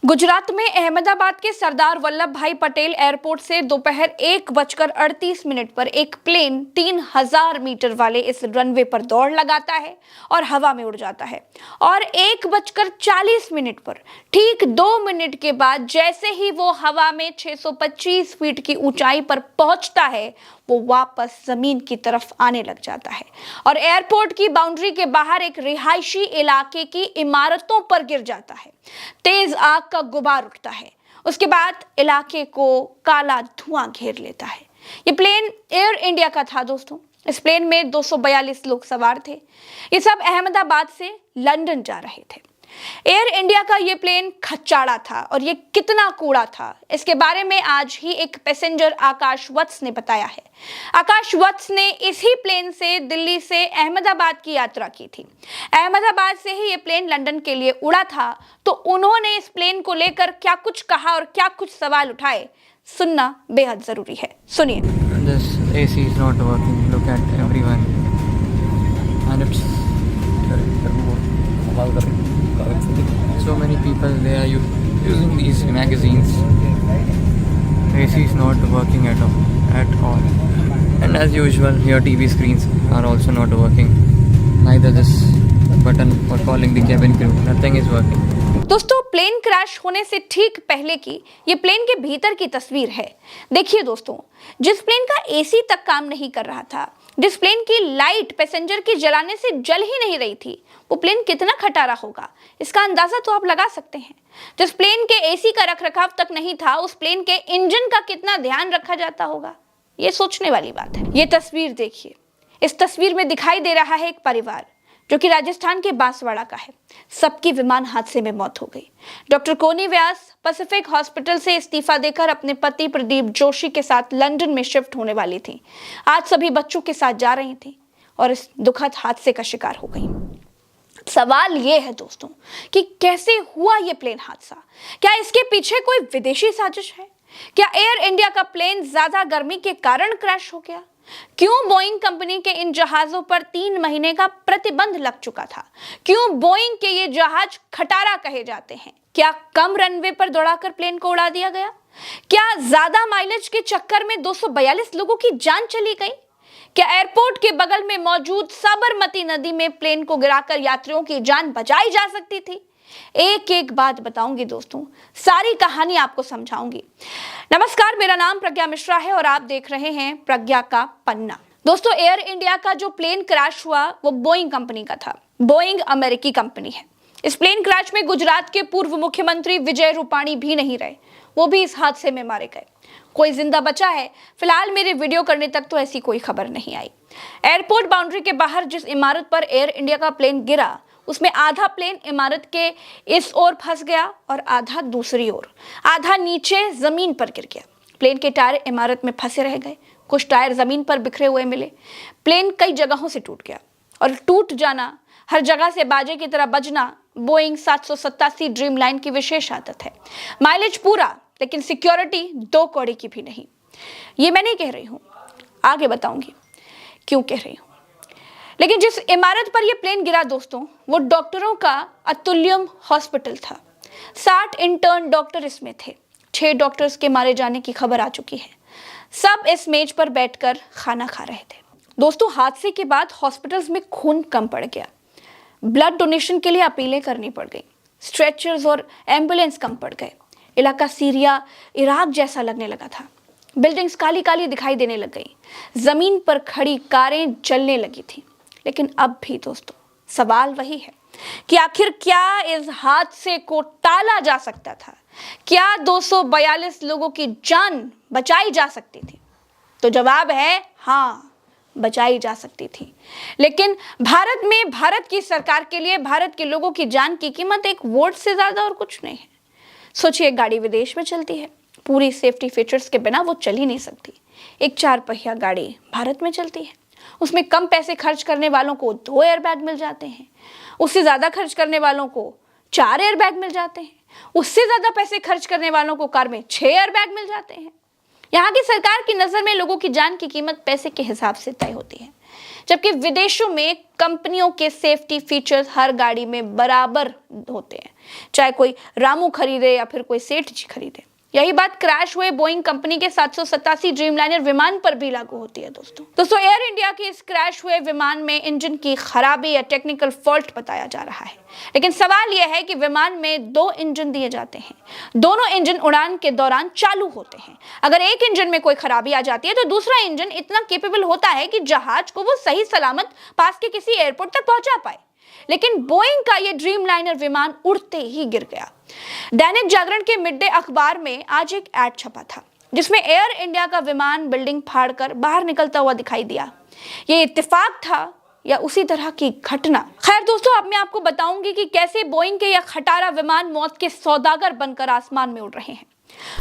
गुजरात में अहमदाबाद के सरदार वल्लभ भाई पटेल एयरपोर्ट से दोपहर 1:38 पर एक प्लेन 3000 मीटर वाले इस रनवे पर दौड़ लगाता है और हवा में उड़ जाता है। और 1:40 पर ठीक 2 मिनट के बाद जैसे ही वो हवा में 625 फीट की ऊंचाई पर पहुंचता है, वो वापस जमीन की तरफ आने लग जाता है और एयरपोर्ट की बाउंड्री के बाहर एक रिहायशी इलाके की इमारतों पर गिर जाता है। तेज आग का गुबार उठता है। उसके बाद इलाके को काला धुआं घेर लेता है। ये प्लेन एयर इंडिया का था दोस्तों। इस प्लेन में 242 लोग सवार थे। ये सब अहमदाबाद से लंदन जा रहे थे। एयर इंडिया का ये प्लेन खच्चाड़ा था और ये कितना कूड़ा था, इसके बारे में आज ही एक पैसेंजर आकाश वत्स ने बताया है। आकाश वत्स ने इसी प्लेन से दिल्ली से अहमदाबाद की यात्रा की थी। अहमदाबाद से ही ये प्लेन लंदन के लिए उड़ा था, तो उन्होंने इस प्लेन को लेकर क्या कुछ कहा और क्या कुछ सवाल उठाए, सुनना बेहद जरूरी है। सुनिए। This AC is not working. Look at everyone, and it's so many people they are using these magazines. AC is not working at all. And as usual, your TV screens are also not working. Neither this button for calling the cabin crew. Nothing is working. दोस्तों, plane crash होने से ठीक पहले की ये plane के भीतर की तस्वीर है। देखिए दोस्तों, जिस प्लेन का एसी तक काम नहीं कर रहा था, जिस प्लेन की लाइट पैसेंजर की जलाने से जल ही नहीं रही थी, वो प्लेन कितना खटारा होगा, इसका अंदाजा तो आप लगा सकते हैं। जिस प्लेन के एसी का रखरखाव तक नहीं था, उस प्लेन के इंजन का कितना ध्यान रखा जाता होगा, ये सोचने वाली बात है। ये तस्वीर देखिए। इस तस्वीर में दिखाई दे रहा है एक परिवार जो कि राजस्थान के बांसवाड़ा का है। सबकी विमान हादसे में मौत हो गई। डॉक्टर कोनी व्यास पैसिफिक हॉस्पिटल से इस्तीफा देकर अपने पति प्रदीप जोशी के साथ लंदन में शिफ्ट होने वाली थी। आज सभी बच्चों के साथ जा रही थी और इस दुखद हादसे का शिकार हो गई। सवाल ये है दोस्तों कि कैसे हुआ ये प्लेन हादसा? क्या इसके पीछे कोई विदेशी साजिश है? क्या एयर इंडिया का प्लेन ज्यादा गर्मी के कारण क्रैश हो गया? क्यों बोइंग कंपनी के इन जहाजों पर 3 महीने का प्रतिबंध लग चुका था? क्यों बोइंग के ये जहाज खटारा कहे जाते हैं? क्या कम रनवे पर दौड़ाकर प्लेन को उड़ा दिया गया? क्या ज्यादा माइलेज के चक्कर में 242 लोगों की जान चली गई? क्या एयरपोर्ट के बगल में मौजूद साबरमती नदी में प्लेन को गिराकर यात्रियों की जान बचाई जा सकती थी? एक एक बात बताऊंगी दोस्तों, सारी कहानी आपको समझाऊंगी। नमस्कार, मेरा नाम प्रज्ञा मिश्रा है और आप देख रहे हैं प्रज्ञा का पन्ना। दोस्तों, एयर इंडिया का जो प्लेन क्रैश हुआ वो बोइंग कंपनी का था। बोइंग अमेरिकी कंपनी है। इस प्लेन क्रैश में गुजरात के पूर्व मुख्यमंत्री विजय रूपाणी भी नहीं रहे, वो भी इस हादसे में मारे गए। कोई जिंदा बचा है? फिलहाल मेरे वीडियो करने तक तो ऐसी कोई खबर नहीं आई। एयरपोर्ट बाउंड्री के बाहर जिस इमारत पर एयर इंडिया का प्लेन गिरा, उसमें आधा प्लेन इमारत के इस ओर फंस गया और आधा दूसरी ओर, आधा नीचे जमीन पर गिर गया। प्लेन के टायर इमारत में फंसे रह गए, कुछ टायर जमीन पर बिखरे हुए मिले। प्लेन कई जगहों से टूट गया और टूट जाना, हर जगह से बाजे की तरह बजना बोइंग 787 ड्रीम लाइन की विशेष आदत है। माइलेज पूरा, लेकिन सिक्योरिटी 2 कौड़ी की भी नहीं। ये मैं नहीं कह रही हूं, आगे बताऊंगी क्यों कह रही हूं। लेकिन जिस इमारत पर यह प्लेन गिरा दोस्तों, वो डॉक्टरों का अतुल्यम हॉस्पिटल था। 60 इंटर्न डॉक्टर इसमें थे। 6 डॉक्टर्स के मारे जाने की खबर आ चुकी है। सब इस मेज पर बैठकर खाना खा रहे थे। दोस्तों, हादसे के बाद हॉस्पिटल्स में खून कम पड़ गया। ब्लड डोनेशन के लिए अपीलें करनी पड़ गई। स्ट्रेचर्स और एम्बुलेंस कम पड़ गए। इलाका सीरिया, इराक जैसा लगने लगा था। बिल्डिंग्स काली काली दिखाई देने लग गई। जमीन पर खड़ी कारें जलने लगी थी। लेकिन अब भी दोस्तों सवाल वही है कि आखिर क्या इस हादसे को टाला जा सकता था? क्या 242 लोगों की जान बचाई जा सकती थी? तो जवाब है हाँ, बचाई जा सकती थी। लेकिन भारत में भारत की सरकार के लिए भारत के लोगों की जान की कीमत एक वोट से ज्यादा और कुछ नहीं है। सोचिए, गाड़ी विदेश में चलती है, पूरी सेफ्टी फीचर्स के बिना वो चल ही नहीं सकती। एक 4 पहिया गाड़ी भारत में चलती है, उसमें कम पैसे खर्च करने वालों को 2 एयरबैग मिल जाते हैं, उससे ज्यादा खर्च करने वालों को 4 एयरबैग मिल जाते हैं, उससे ज्यादा पैसे खर्च करने वालों को कार में 6 एयरबैग मिल जाते हैं। यहाँ की सरकार की नजर में लोगों की जान की कीमत पैसे के हिसाब से तय होती है। जबकि विदेशों में कंपनियों के सेफ्टी फीचर्स हर गाड़ी में बराबर होते हैं, चाहे कोई रामू खरीदे या फिर कोई सेठ जी खरीदे। यही बात क्रैश हुए बोइंग कंपनी के 787 ड्रीमलाइनर विमान पर भी लागू होती है। दोस्तों एयर इंडिया के इस क्रैश हुए विमान में इंजन की खराबी या टेक्निकल फॉल्ट बताया जा रहा है, लेकिन सवाल यह है कि विमान में 2 इंजन दिए जाते हैं, दोनों इंजन उड़ान के दौरान चालू होते हैं। अगर एक इंजन में कोई खराबी आ जाती है तो दूसरा इंजन इतना कैपेबल होता है कि जहाज को वो सही सलामत पास के किसी एयरपोर्ट तक पहुंचा पाए, लेकिन बोइंग का ये ड्रीमलाइनर विमान उड़ते ही गिर गया। दैनिक जागरण के मिड डे अखबार में आज एक ऐड छपा था जिसमें एयर इंडिया का विमान बिल्डिंग फाड़कर बाहर निकलता हुआ दिखाई दिया। ये इत्तेफाक था या उसी तरह की घटना? खैर दोस्तों, अब मैं आपको बताऊंगी कि कैसे बोइंग के यह खटारा विमान मौत के सौदागर बनकर आसमान में उड़ रहे हैं।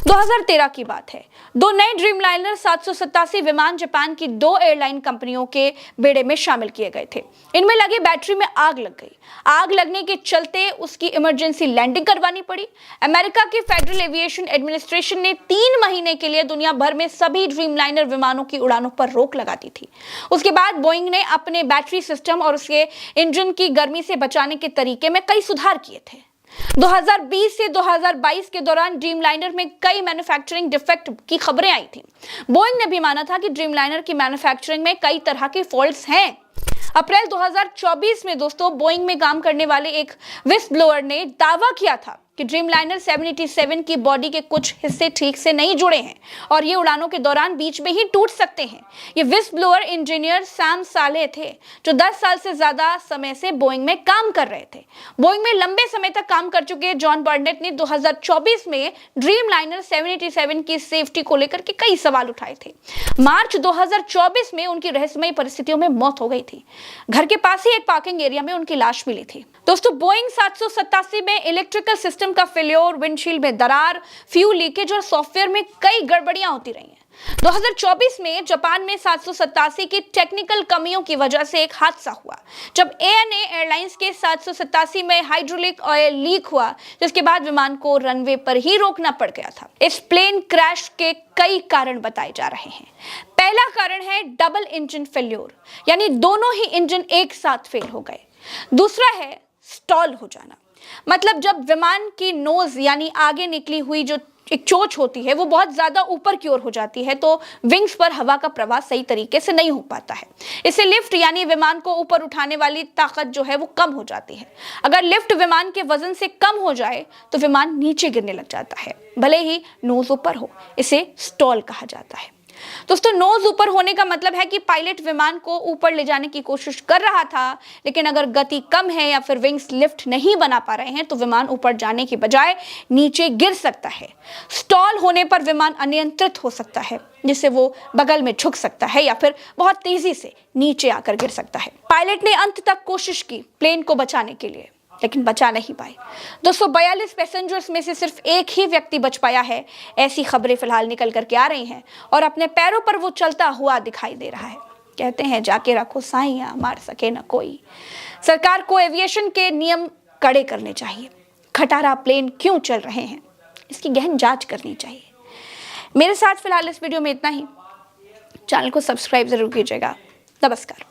2013 की बात है। 2 नए ड्रीमलाइनर 787 विमान जापान की 2 एयरलाइन कंपनियों के बेड़े में शामिल किए गए थे। इनमें लगी बैटरी में आग लग गई। आग लगने के चलते उसकी इमरजेंसी लैंडिंग करवानी पड़ी। अमेरिका की फेडरल एविएशन एडमिनिस्ट्रेशन ने 3 महीने के लिए दुनिया भर में सभी ड्रीमलाइनर विमानों की उड़ानों पर रोक लगा दी थी। उसके बाद बोइंग ने अपने बैटरी सिस्टम और उसके इंजन की गर्मी से बचाने के तरीके में कई सुधार किए थे। 2020 से 2022 के दौरान ड्रीमलाइनर में कई मैन्युफैक्चरिंग डिफेक्ट की खबरें आई थी। बोइंग ने भी माना था कि ड्रीमलाइनर की मैन्युफैक्चरिंग में कई तरह के फॉल्ट्स हैं। अप्रैल 2024 में दोस्तों बोइंग में काम करने वाले एक विस्ल ब्लोअर ने दावा किया था कि ड्रीमलाइनर 787 की बॉडी के कुछ हिस्से ठीक से नहीं जुड़े हैं और ये उड़ानों के दौरान बीच में ही टूट सकते हैं। ये विस्ल ब्लोअर इंजीनियर सैम साले थे जो 10 साल से ज्यादा समय से बोइंग में काम कर रहे थे। बोइंग में लंबे समय तक काम कर चुके जॉन बर्नेट ने 2024 में ड्रीमलाइनर 787 की सेफ्टी को लेकर के कई सवाल उठाए थे। मार्च 2024 में उनकी रहस्यमयी परिस्थितियों में मौत हो गई थी। घर के पास ही एक पार्किंग एरिया में उनकी लाश मिली थी। दोस्तों बोइंग 787 में इलेक्ट्रिकल सिस्टम का फेल्योर, विंडशील्ड में दरार, फ्यूल लीकेज और सॉफ्टवेयर में कई गड़बड़ियां होती रही हैं। 2024 में जापान में 787 की टेक्निकल कमियों की वजह से एक हादसा हुआ जब ANA एयरलाइंस के 787 में हाइड्रोलिक ऑयल लीक हुआ, जिसके बाद विमान को रनवे पर ही रोकना पड़ गया था। इस प्लेन क्रैश के कई कारण बताए जा रहे हैं। पहला कारण है डबल इंजन फेल्योर, यानी दोनों ही इंजन एक साथ फेल हो गए। दूसरा है स्टॉल हो जाना, मतलब जब विमान की नोज यानी आगे निकली हुई जो एक चोंच होती है वो बहुत ज्यादा ऊपर की ओर हो जाती है तो विंग्स पर हवा का प्रवाह सही तरीके से नहीं हो पाता है। इससे लिफ्ट यानी विमान को ऊपर उठाने वाली ताकत जो है वो कम हो जाती है। अगर लिफ्ट विमान के वजन से कम हो जाए तो विमान नीचे गिरने लग जाता है, भले ही नोज ऊपर हो। इसे स्टॉल कहा जाता है। दोस्तों नोज ऊपर होने का मतलब है कि पायलट विमान को ऊपर ले जाने की कोशिश कर रहा था, लेकिन अगर गति कम है या फिर विंग्स लिफ्ट नहीं बना पा रहे हैं तो विमान ऊपर जाने की बजाय नीचे गिर सकता है। स्टॉल होने पर विमान अनियंत्रित हो सकता है, जिससे वो बगल में झुक सकता है या फिर बहुत तेजी से नीचे आकर गिर सकता है। पायलट ने अंत तक कोशिश की प्लेन को बचाने के लिए, लेकिन बचा नहीं पाए। 242 पैसेंजर्स में से सिर्फ एक ही व्यक्ति बच पाया है, ऐसी खबरें फिलहाल निकल करके आ रही हैं और अपने पैरों पर वो चलता हुआ दिखाई दे रहा है। कहते हैं जाके रखो साइयां, मार सके न कोई। सरकार को एविएशन के नियम कड़े करने चाहिए। खटारा प्लेन क्यों चल रहे हैं, इसकी गहन जांच करनी चाहिए। मेरे साथ फिलहाल इस वीडियो में इतना ही। चैनल को सब्सक्राइब जरूर कीजिएगा। नमस्कार।